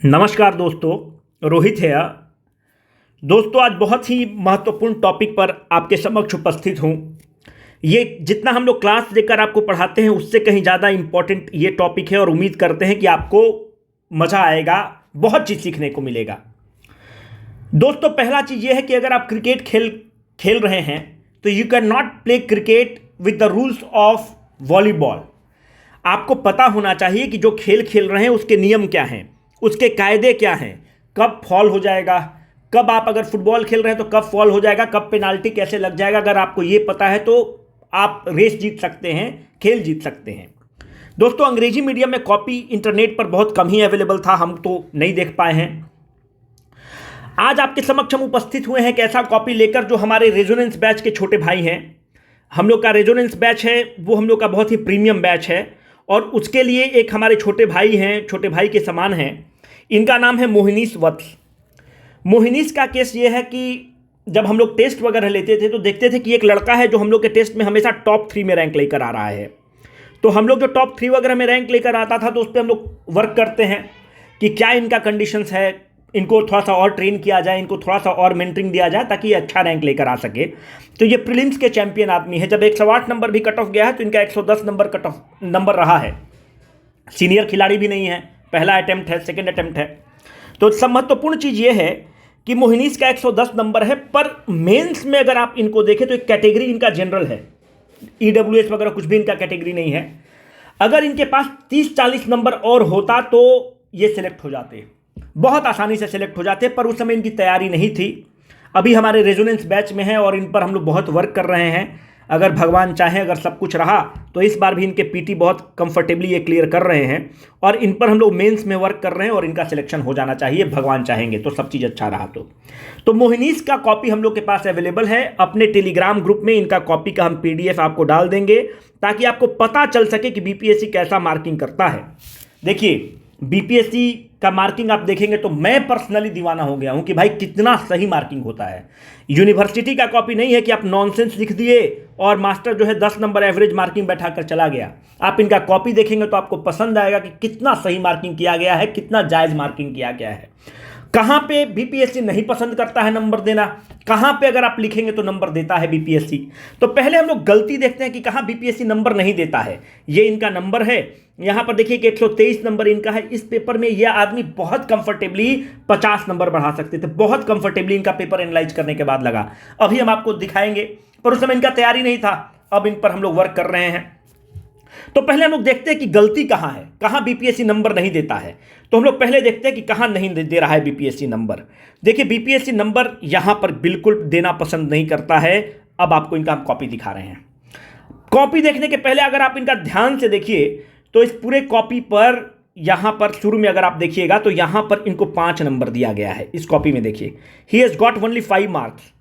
नमस्कार दोस्तों, रोहित है। दोस्तों, आज बहुत ही महत्वपूर्ण टॉपिक पर आपके समक्ष उपस्थित हूँ। ये जितना हम लोग क्लास लेकर आपको पढ़ाते हैं उससे कहीं ज़्यादा इम्पोर्टेंट ये टॉपिक है और उम्मीद करते हैं कि आपको मज़ा आएगा, बहुत चीज़ सीखने को मिलेगा। दोस्तों, पहला चीज़ ये है कि अगर आप क्रिकेट खेल रहे हैं तो you can not play cricket with the rules of volleyball. आपको पता होना चाहिए कि जो खेल रहे हैं उसके नियम क्या हैं, उसके कायदे क्या हैं, कब फॉल हो जाएगा, कब आप अगर फुटबॉल खेल रहे हैं तो कब फॉल हो जाएगा, कब पेनाल्टी कैसे लग जाएगा। अगर आपको ये पता है तो आप रेस जीत सकते हैं, खेल जीत सकते हैं। दोस्तों, अंग्रेजी मीडियम में कॉपी इंटरनेट पर बहुत कम ही अवेलेबल था, हम तो नहीं देख पाए हैं। आज आपके समक्ष हम उपस्थित हुए हैं एक ऐसा कॉपी लेकर जो हमारे रेजोनेंस बैच के छोटे भाई हैं। हम लोग का रेजोनेंस बैच है वो हम लोग का बहुत ही प्रीमियम बैच है और उसके लिए एक हमारे छोटे भाई हैं, छोटे भाई के समान हैं। इनका नाम है मोहिनीश वत्स। मोहिनीश का केस ये है कि जब हम लोग टेस्ट वगैरह लेते थे तो देखते थे कि एक लड़का है जो हम लोग के टेस्ट में हमेशा टॉप 3 में रैंक लेकर आ रहा है। तो हम लोग जो टॉप 3 वगैरह में रैंक लेकर आता था तो उस पर हम लोग वर्क करते हैं कि क्या इनका कंडीशंस है, इनको थोड़ा सा और ट्रेन किया जाए, इनको थोड़ा सा और मेंटरिंग दिया जाए ताकि ये अच्छा रैंक लेकर आ सके। तो ये प्रीलिम्स के चैंपियन आदमी है। जब 108 नंबर भी कट ऑफ गया है तो इनका 110 नंबर कट ऑफ नंबर रहा है। सीनियर खिलाड़ी भी नहीं है, पहला अटेम्प्ट है, सेकेंड अटेम्प्ट है। तो सब महत्वपूर्ण चीज़ ये है कि मोहिनीश का 110 नंबर है, पर मेंस में अगर आप इनको देखें तो एक कैटेगरी इनका जनरल है, ईडब्ल्यूएस वगैरह कुछ भी इनका कैटेगरी नहीं है। अगर इनके पास 30-40 नंबर और होता तो ये सिलेक्ट हो जाते, बहुत आसानी से सिलेक्ट हो जाते, पर उस समय इनकी तैयारी नहीं थी। अभी हमारे रेजोनेंस बैच में है और इन पर हम लोग बहुत वर्क कर रहे हैं। अगर भगवान चाहे, अगर सब कुछ रहा तो इस बार भी इनके पीटी बहुत कंफर्टेबली ये क्लियर कर रहे हैं और इन पर हम लोग मेंस में वर्क कर रहे हैं और इनका सिलेक्शन हो जाना चाहिए, भगवान चाहेंगे तो, सब चीज़ अच्छा रहा तो मोहिनीश का कॉपी हम लोग के पास अवेलेबल है। अपने टेलीग्राम ग्रुप में इनका कॉपी का हम पीडीएफ आपको डाल देंगे ताकि आपको पता चल सके कि बीपीएससी कैसा मार्किंग करता है। देखिए, बीपीएससी का मार्किंग आप देखेंगे तो मैं पर्सनली दीवाना हो गया हूं कि भाई कितना सही मार्किंग होता है। यूनिवर्सिटी का कॉपी नहीं है कि आप नॉनसेंस लिख दिए और मास्टर जो है 10 नंबर एवरेज मार्किंग बैठाकर चला गया। आप इनका कॉपी देखेंगे तो आपको पसंद आएगा कि कितना सही मार्किंग किया गया है, कितना जायज़ मार्किंग किया गया है। कहाँ पे बीपीएससी नहीं पसंद करता है नंबर देना, कहाँ पे अगर आप लिखेंगे तो नंबर देता है बीपीएससी। तो पहले हम लोग गलती देखते हैं कि कहाँ बीपीएससी नंबर नहीं देता है। ये इनका नंबर है, यहाँ पर देखिए कि 123 नंबर इनका है। इस पेपर में यह आदमी बहुत कंफर्टेबली 50 नंबर बढ़ा सकते थे, बहुत कंफर्टेबली इनका पेपर एनालाइज करने के बाद लगा। अभी हम आपको दिखाएंगे, पर उस समय इनका तैयारी नहीं था, अब इन पर हम लोग वर्क कर रहे हैं। तो पहले हम लोग देखते हैं कि गलती कहाँ है, कहाँ बीपीएससी नंबर नहीं देता है। तो हम लोग पहले देखते हैं कि कहाँ नहीं दे रहा है बीपीएससी नंबर। देखिए, बीपीएससी नंबर यहाँ पर बिल्कुल देना पसंद नहीं करता है। अब आपको इनका हम कॉपी दिखा रहे हैं। कॉपी देखने के पहले अगर आप इनका ध्यान से देखिए तो इस पूरे कॉपी पर यहाँ पर शुरू में अगर आप देखिएगा तो यहाँ पर इनको 5 नंबर दिया गया है। इस कॉपी में देखिए, he has got only 5 marks.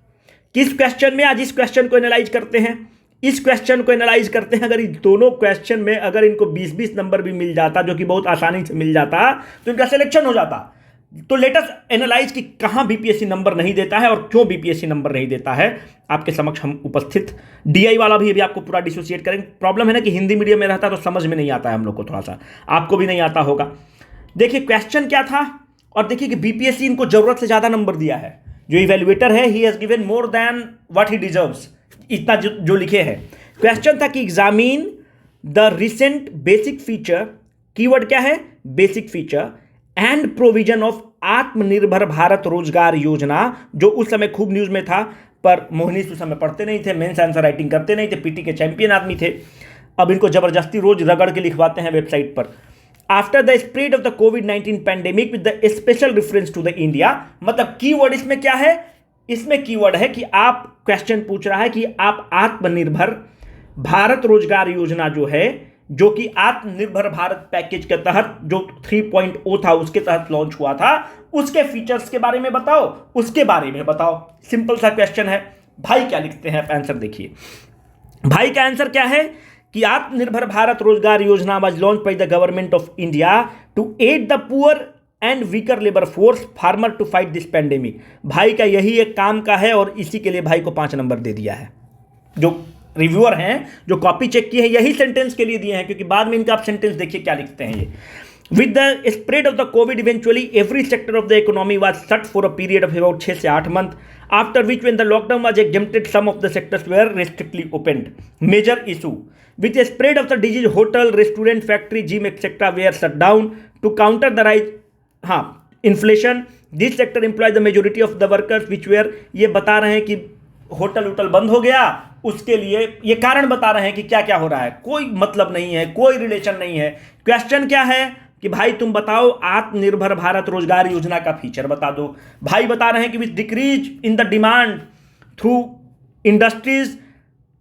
किस क्वेश्चन में? आज इस क्वेश्चन को एनालाइज करते हैं, इस क्वेश्चन को एनालाइज करते हैं। अगर इन दोनों क्वेश्चन में अगर इनको 20-20 नंबर भी मिल जाता, जो कि बहुत आसानी से मिल जाता, तो इनका सिलेक्शन हो जाता। तो लेट अस एनालाइज कि कहां बीपीएससी नंबर नहीं देता है और क्यों बीपीएससी नंबर नहीं देता है। आपके समक्ष हम उपस्थित, डीआई वाला भी अभी आपको पूरा डिसोसिएट करेंगे। प्रॉब्लम है ना कि हिंदी मीडियम में रहता है तो समझ में नहीं आता है हम लोग को, थोड़ा सा आपको भी नहीं आता होगा। देखिए क्वेश्चन क्या था और देखिए कि बीपीएससी इनको जरूरत से ज्यादा नंबर दिया है। जो इवेल्युएटर है, he has given more than what he deserves, इतना जो लिखे हैं। क्वेश्चन था कि examine the recent basic feature, keyword क्या है? Basic feature and provision of आत्मनिर्भर भारत रोजगार योजना, जो उस समय खूब न्यूज में था, पर मोहिनीश उस समय पढ़ते नहीं थे, मेंस आंसर राइटिंग करते नहीं थे, पीटी के चैंपियन आदमी थे। अब इनको जबरदस्ती रोज रगड़ के लिखवाते हैं वेबसाइट पर। After the spread of the कोविड-19 pandemic with the special reference to the India, मतलब कीवर्ड इसमें क्या है? इसमें कीवर्ड है कि आप, क्वेश्चन पूछ रहा है कि आप आत्मनिर्भर भारत रोजगार योजना जो है, जो कि आत्मनिर्भर भारत पैकेज के तहत जो 3.0 था उसके तहत लॉन्च हुआ था, उसके फीचर्स के बारे में बताओ, उसके बारे में बताओ। सिंपल सा क्वेश्चन है। भाई क्या लिखते हैं आप आंसर देखिए। भाई का आंसर क्या है कि आत्मनिर्भर Bharat Rozgar Yojana was launch by the government of India to aid the poor and weaker labour force farmer to fight this pandemic. भाई का यही एक काम का है और इसी के लिए भाई को 5 नंबर दे दिया है। जो रिव्यूअर हैं, जो कॉपी चेक किए हैं, यही सेंटेंस के लिए दिए हैं, क्योंकि बाद में इनका आप सेंटेंस देखिए क्या लिखते हैं। ये With the spread of the COVID, eventually every sector of the economy was shut for a period of about 6 से 8 months, after which when the lockdown was exempted, some of the sectors were restrictively opened. Major issue. With the spread of the disease, hotel, restaurant, factory, gym, etc. were shut down to counter the rise inflation. This sector employs the majority of the workers which were, ये बता रहे हैं कि hotel वोटल बंद हो गया, उसके लिए ये कारण बता रहे हैं कि क्या क्या हो रहा है, कोई मतलब नहीं है, कोई रिलेशन नहीं है। क्वेश्चन क्या है कि भाई तुम बताओ आत्मनिर्भर भारत रोजगार योजना का फीचर बता दो। भाई बता रहे हैं कि with decrease in the demand through industries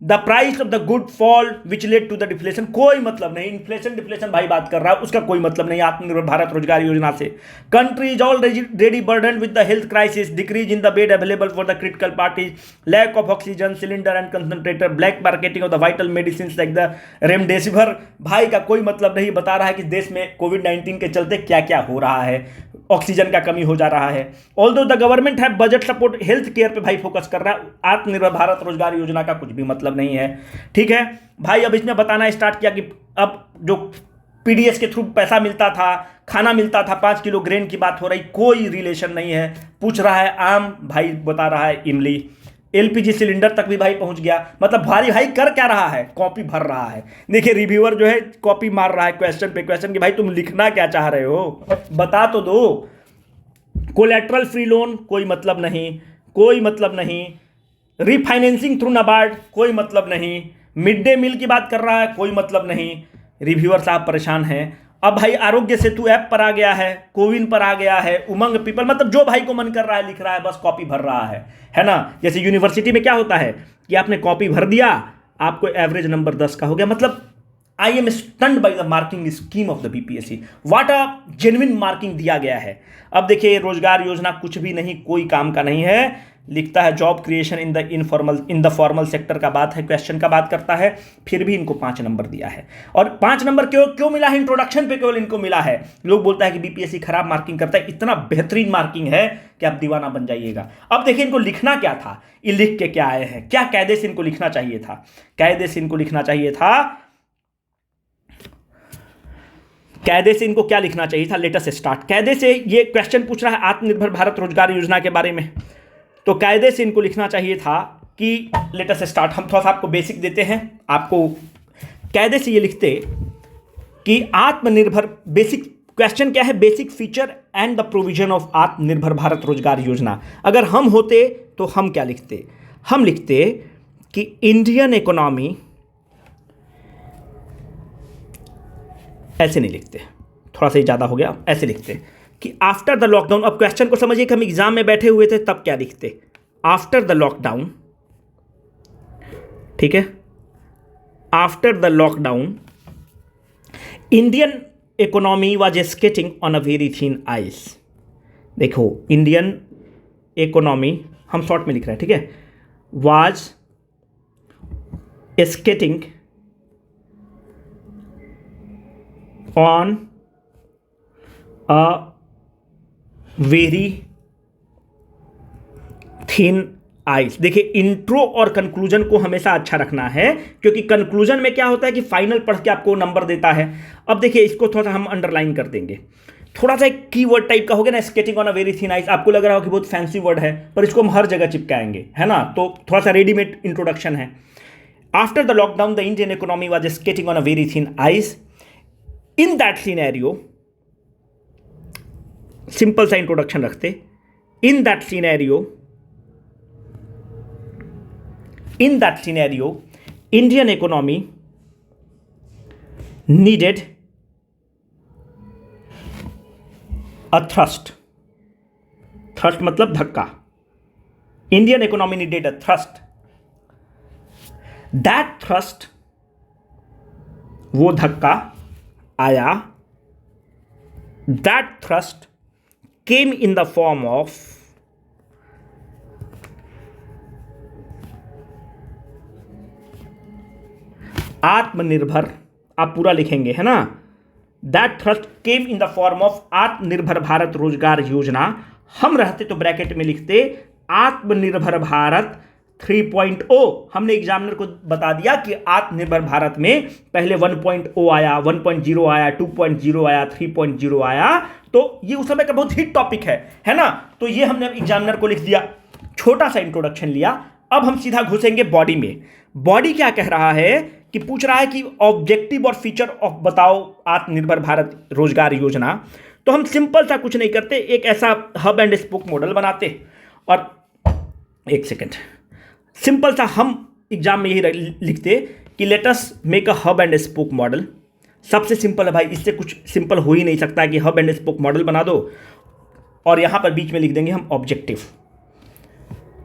the price of the good fall which led to the deflation. कोई मतलब नहीं, इन्फ्लेशन डिफ्लेशन भाई बात कर रहा है, उसका कोई मतलब नहीं आत्मनिर्भर भारत रोजगार योजना से। Country is already burden with the health crisis, decrease in the bed available for the critical parties, lack of oxygen cylinder and concentrator, black marketing of the vital medicine like the remdesivir. भाई का कोई मतलब नहीं, बता रहा है कि देश में कोविड-19 के चलते क्या क्या हो रहा है, ऑक्सीजन का कमी हो जा रहा है। ऑल्दो द गवर्नमेंट है बजट सपोर्ट हेल्थ केयर पे भाई फोकस कर रहा है, आत्मनिर्भर भारत रोजगार योजना का कुछ भी मतलब नहीं है। ठीक है भाई, अब इसने बताना स्टार्ट किया कि अब जो पीडीएस के थ्रू पैसा मिलता था, खाना मिलता था, 5 किलो ग्रेन की बात हो रही, कोई रिलेशन नहीं है। पूछ रहा है आम, भाई बता रहा है इमली। एलपीजी सिलेंडर तक भी भाई पहुंच गया, मतलब भाई कर क्या रहा है, कॉपी भर रहा है। देखिए रिव्यूअर जो है कॉपी मार रहा है क्वेश्चन पे क्वेश्चन कि भाई तुम लिखना क्या चाह रहे हो, बता तो दो। कोलैटरल फ्री लोन कोई मतलब नहीं, कोई मतलब नहीं। रीफाइनेंसिंग थ्रू नाबार्ड कोई मतलब नहीं। मिड डे मील की बात कर रहा है, कोई मतलब नहीं। रिव्यूअर साहब परेशान हैं। अब भाई आरोग्य सेतु ऐप पर आ गया है, कोविन पर आ गया है, उमंग पीपल, मतलब जो भाई को मन कर रहा है लिख रहा है, बस कॉपी भर रहा है ना। जैसे यूनिवर्सिटी में क्या होता है कि आपने कॉपी भर दिया, आपको एवरेज नंबर 10 का हो गया। मतलब I am stunned by the marking scheme of the BPSC, what a genuine marking दिया गया है। अब देखिए रोजगार योजना कुछ भी नहीं, कोई काम का नहीं है। लिखता है job creation in the formal sector का बात है, क्वेश्चन का बात करता है, फिर भी इनको 5 नंबर दिया है। और 5 नंबर क्यों मिला है, इंट्रोडक्शन पे केवल इनको मिला है। लोग बोलता है कि बीपीएससी खराब मार्किंग करता है, इतना बेहतरीन मार्किंग है कि आप दीवाना बन जाइएगा। अब देखिए इनको लिखना क्या था, ये लिख के क्या आए हैं, क्या कायदे से इनको लिखना चाहिए था। कायदे से इनको लिखना चाहिए था, कायदे से इनको क्या लिखना चाहिए था। Let us start. कायदे से ये क्वेश्चन पूछ रहा है आत्मनिर्भर भारत रोजगार योजना के बारे में, तो कायदे से इनको लिखना चाहिए था कि लेट अस स्टार्ट। हम थोड़ा सा आपको बेसिक देते हैं, आपको कायदे से ये लिखते कि आत्मनिर्भर, बेसिक क्वेश्चन क्या है, basic feature and the provision of आत्मनिर्भर भारत रोजगार योजना। अगर हम होते तो हम क्या लिखते, हम लिखते कि इंडियन इकोनॉमी, ऐसे नहीं लिखते, थोड़ा सा ही ज़्यादा हो गया, ऐसे लिखते कि आफ्टर द लॉकडाउन। अब क्वेश्चन को समझिए कि हम एग्जाम में बैठे हुए थे तब क्या लिखते, आफ्टर द लॉकडाउन, ठीक है, after the lockdown Indian economy was skating on a very thin ice. देखो इंडियन इकोनॉमी हम शॉर्ट में लिख रहे हैं, ठीक है, was skating on a very thin ice. देखिए इंट्रो और कंक्लूजन को हमेशा अच्छा रखना है, क्योंकि कंक्लूजन में क्या होता है कि फाइनल पढ़ के आपको नंबर देता है। अब देखिए इसको थोड़ा सा हम अंडरलाइन कर देंगे, थोड़ा सा एक कीवर्ड टाइप का हो गया ना, skating on a very thin ice. आपको लग रहा हो कि बहुत फैंसी वर्ड है, पर इसको हम हर जगह चिपकाएंगे, है ना, तो थोड़ा सा रेडीमेड इंट्रोडक्शन है। After the lockdown the Indian economy was skating on a very thin ice. In that scenario, simple सा इंट्रोडक्शन रखते, in that scenario Indian economy needed a thrust. Thrust मतलब धक्का। Indian economy needed a thrust. That thrust, वो धक्का आया, that thrust came in the form of आत्मनिर्भर, आप पूरा लिखेंगे है ना, that thrust came in the form of आत्मनिर्भर भारत रोजगार योजना। हम रहते तो ब्रैकेट में लिखते आत्मनिर्भर भारत 3.0 हमने एग्जामिनर को बता दिया कि आत्मनिर्भर भारत में पहले 1.0 आया, 1.0 आया, 2.0 आया, 3.0 आया। तो ये उस समय का बहुत हिट टॉपिक है ना। तो ये हमने एग्जामिनर को लिख दिया, छोटा सा इंट्रोडक्शन लिया। अब हम सीधा घुसेंगे बॉडी में। बॉडी क्या कह रहा है कि पूछ रहा है कि ऑब्जेक्टिव और फीचर ऑफ बताओ आत्मनिर्भर भारत रोजगार योजना। तो हम सिंपल सा कुछ नहीं करते, एक ऐसा हब एंड स्पोक मॉडल बनाते। और एक सेकेंड, सिंपल सा हम एग्जाम में यही लिखते कि let us make a hub and spoke model. सबसे सिंपल है भाई, इससे कुछ सिंपल हो ही नहीं सकता कि हब एंड स्पोक मॉडल बना दो और यहां पर बीच में लिख देंगे हम ऑब्जेक्टिव।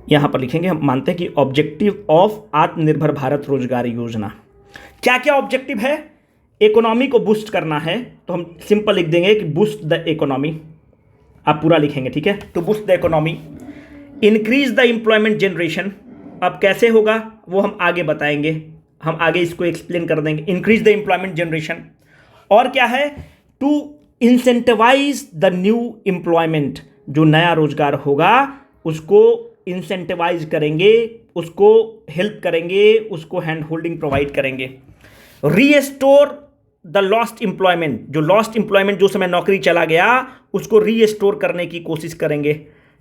यहां पर लिखेंगे, हम मानते हैं कि ऑब्जेक्टिव ऑफ आत्मनिर्भर भारत रोजगार योजना। क्या क्या ऑब्जेक्टिव है? इकोनॉमी को बूस्ट करना है, तो हम सिंपल लिख देंगे कि बूस्ट द इकोनॉमी। आप पूरा लिखेंगे, ठीक है। To boost the economy, increase the employment generation. अब कैसे होगा वो हम आगे बताएंगे, हम आगे इसको एक्सप्लेन कर देंगे। Increase the employment generation. और क्या है? To incentivise the new employment. जो नया रोजगार होगा उसको इंसेंटिवाइज करेंगे, उसको हेल्प करेंगे, उसको हैंड होल्डिंग प्रोवाइड करेंगे। Restore the lost employment. जो लॉस्ट एम्प्लॉयमेंट, जो समय नौकरी चला गया, उसको रीस्टोर करने की कोशिश करेंगे,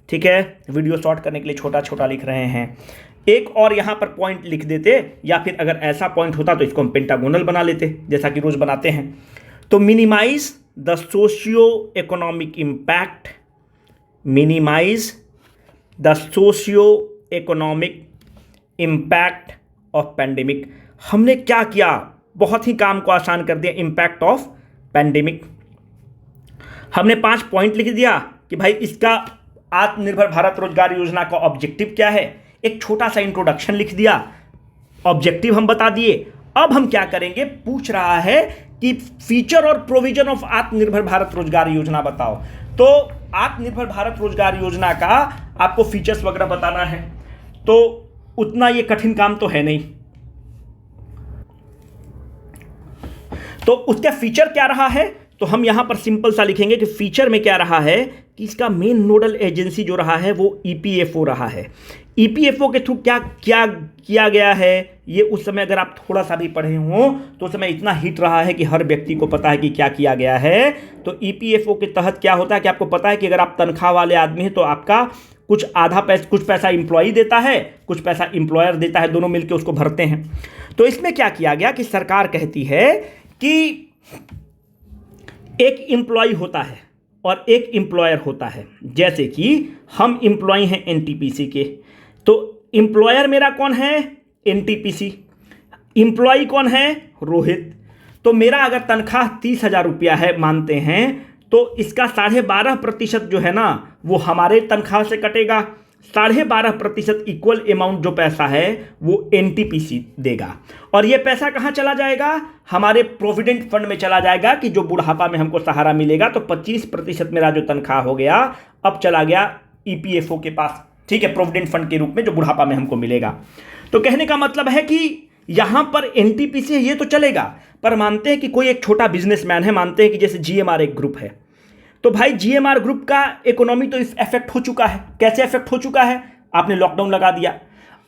ठीक है। वीडियो शॉर्ट करने के लिए छोटा छोटा लिख रहे हैं। एक और यहां पर पॉइंट लिख देते, या फिर अगर ऐसा पॉइंट होता तो इसको हम पेंटागोनल बना लेते, जैसा कि रोज बनाते हैं। तो minimise the socio economic impact, minimise the socio economic impact of pandemic. हमने क्या किया? बहुत ही काम को आसान कर दिया। इंपैक्ट ऑफ पैंडेमिक, हमने 5 पॉइंट लिख दिया कि भाई इसका आत्मनिर्भर भारत रोजगार योजना का ऑब्जेक्टिव क्या है। एक छोटा सा इंट्रोडक्शन लिख दिया, ऑब्जेक्टिव हम बता दिए। अब हम क्या करेंगे? पूछ रहा है कि फीचर और प्रोविजन ऑफ आत्मनिर्भर भारत रोजगार योजना बताओ। तो आत्मनिर्भर भारत रोजगार योजना का आपको फीचर्स वगैरह बताना है, तो उतना ये कठिन काम तो है नहीं। तो उसका फीचर क्या रहा है? तो हम यहां पर सिंपल सा लिखेंगे कि फीचर में क्या रहा है कि इसका मेन नोडल एजेंसी जो रहा है वो ईपीएफओ रहा है। ईपीएफओ के थ्रू क्या क्या किया गया है, ये उस समय अगर आप थोड़ा सा भी पढ़े हों तो उस समय इतना हिट रहा है कि हर व्यक्ति को पता है कि क्या किया गया है। तो ईपीएफओ के तहत क्या होता है कि आपको पता है कि अगर आप तनख्वाह वाले आदमी हैं तो आपका कुछ पैसा इंप्लॉई देता है, कुछ पैसा इंप्लॉयर देता है, दोनों मिलकर उसको भरते हैं। तो इसमें क्या किया गया कि सरकार कहती है कि एक एम्प्लॉय होता है और एक एम्प्लॉयर होता है। जैसे कि हम एम्प्लॉय हैं एनटीपीसी के, तो एम्प्लॉयर मेरा कौन है? एनटीपीसी। एम्प्लॉय कौन है? रोहित। तो मेरा अगर तनख्वाह 30,000 रुपया है मानते हैं, तो इसका 12.5% जो है ना वो हमारे तनख्वाह से कटेगा। 12.5% इक्वल अमाउंट जो पैसा है वो एनटीपीसी देगा। और ये पैसा कहाँ चला जाएगा? हमारे प्रोविडेंट फंड में चला जाएगा कि जो बुढ़ापा में हमको सहारा मिलेगा। तो 25% मेरा जो तनख्वाह हो गया अब चला गया ईपीएफओ के पास, ठीक है, प्रोविडेंट फंड के रूप में जो बुढ़ापा में हमको मिलेगा। तो कहने का मतलब है कि यहां पर एनटीपीसी ये तो चलेगा, पर मानते हैं कि कोई एक छोटा बिजनेसमैन है, मानते हैं कि जैसे जीएमआर एक ग्रुप है, तो भाई जीएमआर ग्रुप का इकोनॉमी तो इफेक्ट हो चुका है। कैसे इफेक्ट हो चुका है? आपने लॉकडाउन लगा दिया,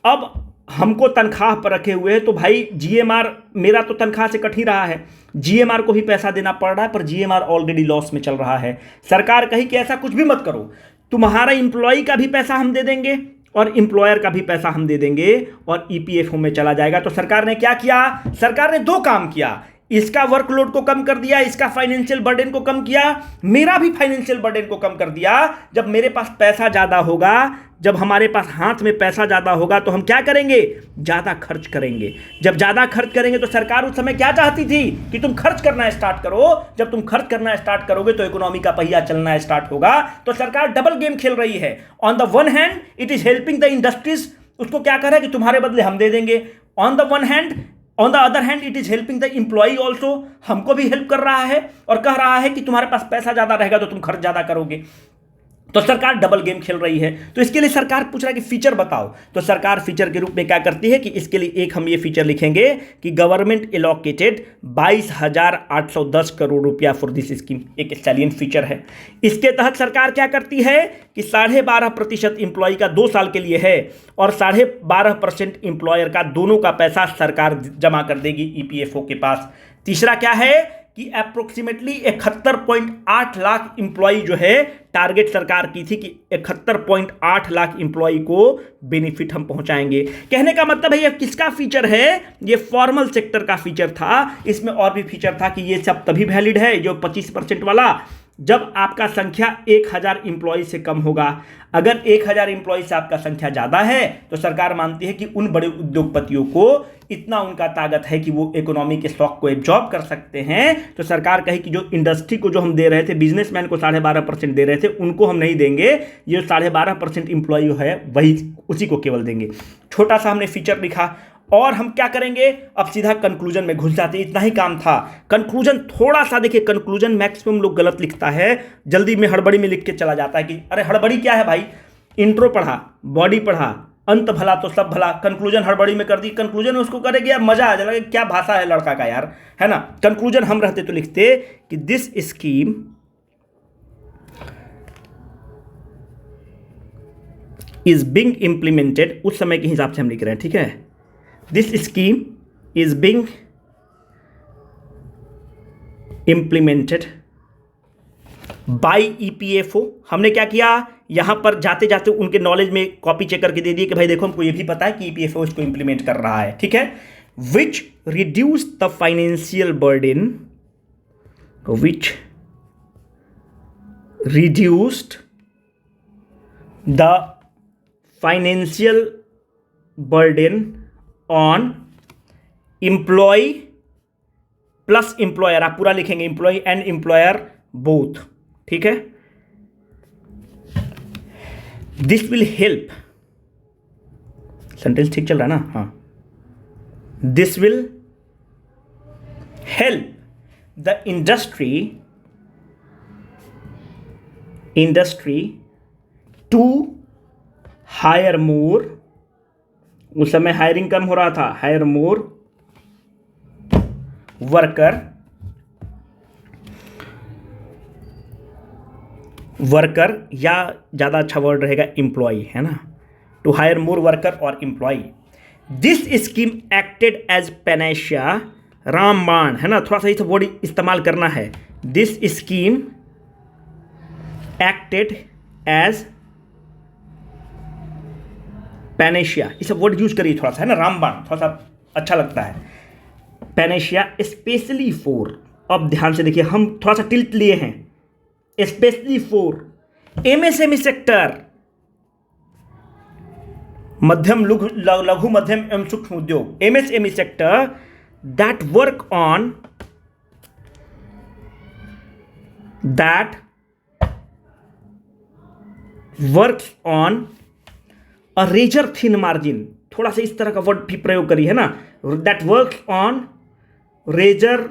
अब हमको तनख्वाह पर रखे हुए हैं, तो भाई जीएमआर मेरा तो तनख्वाह से कट ही रहा है, जीएमआर को भी पैसा देना पड़ रहा है, पर जीएमआर ऑलरेडी लॉस में चल रहा है। सरकार कही कि ऐसा कुछ भी मत करो, तुम्हारा इंप्लॉय का भी पैसा हम दे देंगे और इंप्लॉयर का भी पैसा हम दे देंगे और ईपीएफओ में चला जाएगा। तो सरकार ने क्या किया? सरकार ने 2 काम किया, इसका वर्कलोड को कम कर दिया, इसका फाइनेंशियल बर्डन को कम किया, मेरा भी फाइनेंशियल बर्डन को कम कर दिया। जब मेरे पास पैसा ज़्यादा होगा, जब हमारे पास हाथ में पैसा ज़्यादा होगा तो हम क्या करेंगे? ज़्यादा खर्च करेंगे। जब ज़्यादा खर्च करेंगे तो सरकार उस समय क्या चाहती थी कि तुम खर्च करना स्टार्ट करो। जब तुम खर्च करना स्टार्ट करोगे तो इकोनॉमी का पहिया चलना स्टार्ट होगा। तो सरकार डबल गेम खेल रही है। On the one hand it is helping the industries, उसको क्या कर रहा है कि तुम्हारे बदले हम दे देंगे। On the other hand it is helping the employee also, हमको भी हेल्प कर रहा है और कह रहा है कि तुम्हारे पास पैसा ज्यादा रहेगा तो तुम खर्च ज्यादा करोगे। तो सरकार डबल गेम खेल रही है। तो इसके लिए सरकार पूछ रहा है कि फीचर बताओ, तो सरकार फीचर के रूप में क्या करती है कि इसके लिए एक हम ये फीचर लिखेंगे कि गवर्नमेंट एलोकेटेड 22,810 करोड़ रुपया फॉर दिस स्कीम। एक सैलिएंट फीचर है। इसके तहत सरकार क्या करती है कि 12.5% इंप्लॉय का 2 साल के लिए है और 12.5% इंप्लॉयर का, दोनों का पैसा सरकार जमा कर देगी ईपीएफओ के पास। तीसरा क्या है कि अप्रोक्सीमेटली 71.8 लाख इंप्लॉय जो है, टारगेट सरकार की थी कि 71.8 लाख इंप्लॉय को बेनिफिट हम पहुंचाएंगे। कहने का मतलब है ये किसका फीचर है, ये फॉर्मल सेक्टर का फीचर था। इसमें और भी फीचर था कि ये सब तभी वैलिड है जो 25% वाला, जब आपका संख्या 1000 इंप्लॉय से कम होगा। अगर 1000 इंप्लॉय से आपका संख्या ज़्यादा है तो सरकार मानती है कि उन बड़े उद्योगपतियों को इतना उनका ताकत है कि वो इकोनॉमी के शॉक को एब्जॉर्ब कर सकते हैं। तो सरकार कहे कि जो इंडस्ट्री को जो हम दे रहे थे, बिजनेसमैन को 12.5% दे रहे थे, उनको हम नहीं देंगे, ये 12.5% इंप्लॉय है वही, उसी को केवल देंगे। छोटा सा हमने फीचर लिखा और हम क्या करेंगे, अब सीधा कंक्लूजन में घुस जाते हैं। इतना ही काम था। कंक्लूजन थोड़ा सा देखिए, कंक्लूजन मैक्सिमम लोग गलत लिखता है, जल्दी में हड़बड़ी में लिख के चला जाता है कि अरे हड़बड़ी क्या है भाई, इंट्रो पढ़ा, बॉडी पढ़ा, अंत भला तो सब भला, कंक्लूजन हड़बड़ी में कर दी। कंक्लूजन उसको करेगी यार, मजा आ जाएगा, क्या भाषा है लड़का का यार, है ना। कंक्लूजन हम रहते तो लिखते कि this scheme is being implemented, उस समय के हिसाब से हम लिख रहे हैं, ठीक है। This scheme is being implemented by EPFO। हमने क्या किया, यहां पर जाते जाते उनके नॉलेज में कॉपी चेक करके दे दिए कि भाई देखो हमको ये भी पता है कि EPFO इसको इंप्लीमेंट कर रहा है, ठीक है। Which reduce the financial burden, which reduced the financial burden on employ plus employer, आप पूरा लिखेंगे एम्प्लॉय एंड एम्प्लॉयर बोथ, ठीक है। दिस विल हेल्प, सेंटेंस ठीक चल रहा है ना, हाँ। This will help the industry to hire more, उस समय हायरिंग कम हो रहा था, हायर मोर वर्कर या ज़्यादा अच्छा वर्ड रहेगा एम्प्लॉय, है ना, टू हायर मोर वर्कर और employ. This scheme acted as panacea, रामबाण, है ना, थोड़ा सा इस वर्ड इस्तेमाल करना है। This scheme acted as panacea, इस वर्ड यूज करिए थोड़ा सा, है ना, रामबाण थोड़ा सा अच्छा लगता है। पैनेशिया स्पेशली फॉर, अब ध्यान से देखिए, हम थोड़ा सा टिल्ट लिए हैं, स्पेशली फॉर एमएसएमई सेक्टर, मध्यम लघु मध्यम एवं सूक्ष्म उद्योग, MSME sector that work on a razor thin margin, थोड़ा सा इस तरह का वर्ड भी प्रयोग करिए, है ना, that work on razor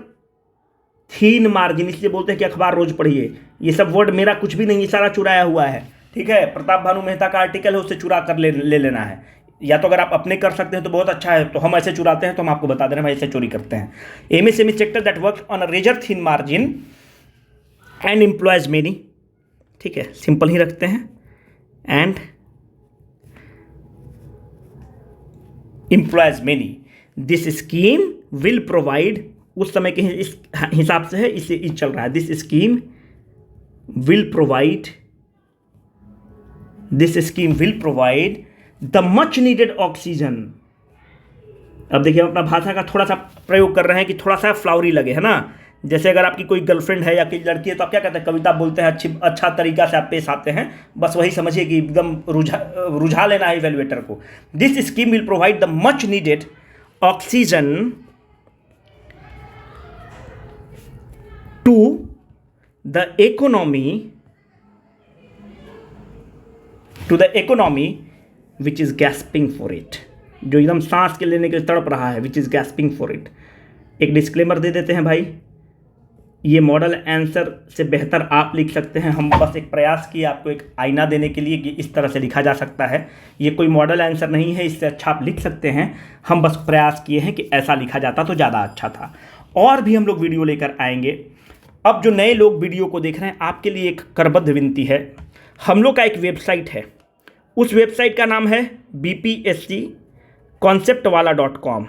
thin margin, इसलिए बोलते हैं कि अखबार रोज पढ़िए। ये सब वर्ड मेरा कुछ भी नहीं, सारा चुराया हुआ है, ठीक है। प्रताप भानु मेहता का आर्टिकल है, उससे चुरा कर ले लेना है, या तो अगर आप अपने कर सकते हैं तो बहुत अच्छा है, तो हम ऐसे चुराते हैं तो हम आपको बता दे रहे हैं, हम ऐसे चोरी करते हैं। MSME sector that work on a razor thin margin and employs many, ठीक है, सिंपल ही रखते हैं, and employs many. This scheme will provide, उस समय के इस हिसाब से है, इससे चल रहा है, this scheme will provide the much needed oxygen. अब देखिए हम अपना भाषा का थोड़ा सा प्रयोग कर रहे हैं कि थोड़ा सा फ्लावरी लगे, है ना। जैसे अगर आपकी कोई गर्लफ्रेंड है या कोई लड़की है तो आप क्या कहते हैं, कविता बोलते हैं, अच्छा तरीका से आप पेश आते हैं, बस वही समझिए कि एकदम रुझा लेना है इवैल्यूएटर को। This scheme will provide the much needed oxygen to the economy which is gasping for it, जो एकदम सांस के लेने के लिए तड़प रहा है, विच इज गैस्पिंग फॉर इट। एक डिस्क्लेमर दे देते हैं भाई, ये मॉडल आंसर से बेहतर आप लिख सकते हैं। हम बस एक प्रयास किए आपको एक आईना देने के लिए कि इस तरह से लिखा जा सकता है। ये कोई मॉडल आंसर नहीं है, इससे अच्छा आप लिख सकते हैं। हम बस प्रयास किए हैं कि ऐसा लिखा जाता तो ज़्यादा अच्छा था। और भी हम लोग वीडियो लेकर आएंगे। अब जो नए लोग वीडियो को देख रहे हैं, आपके लिए एक करबद्ध विनती है। हम लोग का एक वेबसाइट है, उस वेबसाइट का नाम है bpscconceptwala.com।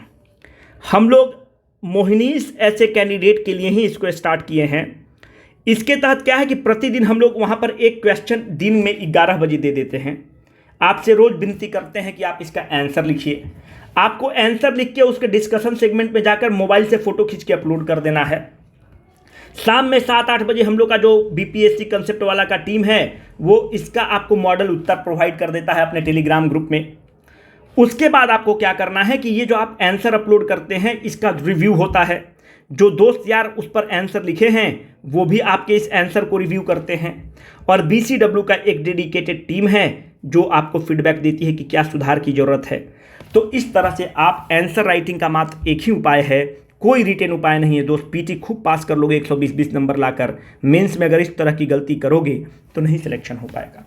हम लोग मोहिनीस ऐसे कैंडिडेट के लिए ही इसको स्टार्ट किए हैं। इसके तहत क्या है कि प्रतिदिन हम लोग वहाँ पर एक क्वेश्चन दिन में 11 बजे दे देते हैं। आपसे रोज़ विनती करते हैं कि आप इसका आंसर लिखिए। आपको आंसर लिख के उसके डिस्कशन सेगमेंट में जाकर मोबाइल से फ़ोटो खींच के अपलोड कर देना है। शाम में 7-8 बजे हम लोग का जो बीपीएससी कंसेप्ट वाला का टीम है वो इसका आपको मॉडल उत्तर प्रोवाइड कर देता है अपने टेलीग्राम ग्रुप में। उसके बाद आपको क्या करना है कि ये जो आप आंसर अपलोड करते हैं इसका रिव्यू होता है। जो दोस्त यार उस पर आंसर लिखे हैं वो भी आपके इस आंसर को रिव्यू करते हैं। और BCW का एक डेडिकेटेड टीम है जो आपको फीडबैक देती है कि क्या सुधार की ज़रूरत है। तो इस तरह से आप आंसर राइटिंग का मात्र एक ही उपाय है, कोई रिटेन उपाय नहीं है दोस्त। पीटी खूब पास कर लोगे 120 नंबर लाकर, मेंस में अगर इस तरह की गलती करोगे तो नहीं सिलेक्शन हो पाएगा।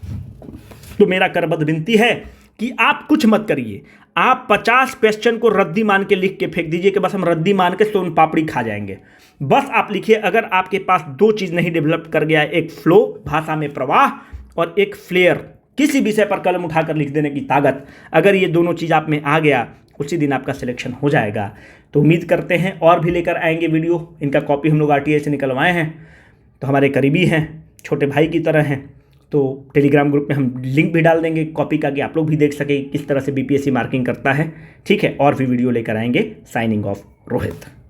तो मेरा करबद्ध विनती है कि आप कुछ मत करिए, आप 50 क्वेश्चन को रद्दी मान के लिख के फेंक दीजिए कि बस हम रद्दी मान के सोन पापड़ी खा जाएंगे। बस आप लिखिए, अगर आपके पास दो चीज़ नहीं डेवलप कर गया है, एक फ्लो भाषा में प्रवाह और एक फ्लेयर किसी विषय पर कलम उठाकर लिख देने की ताकत, अगर ये दोनों चीज़ आप में आ गया उसी दिन आपका सिलेक्शन हो जाएगा। तो उम्मीद करते हैं और भी लेकर आएंगे वीडियो। इनका कॉपी हम लोग RTI से निकलवाए हैं, तो हमारे करीबी हैं, छोटे भाई की तरह हैं। तो टेलीग्राम ग्रुप में हम लिंक भी डाल देंगे कॉपी का कि आप लोग भी देख सकें किस तरह से BPSC मार्किंग करता है। ठीक है, और भी वीडियो लेकर आएंगे। Signing off, Rohit.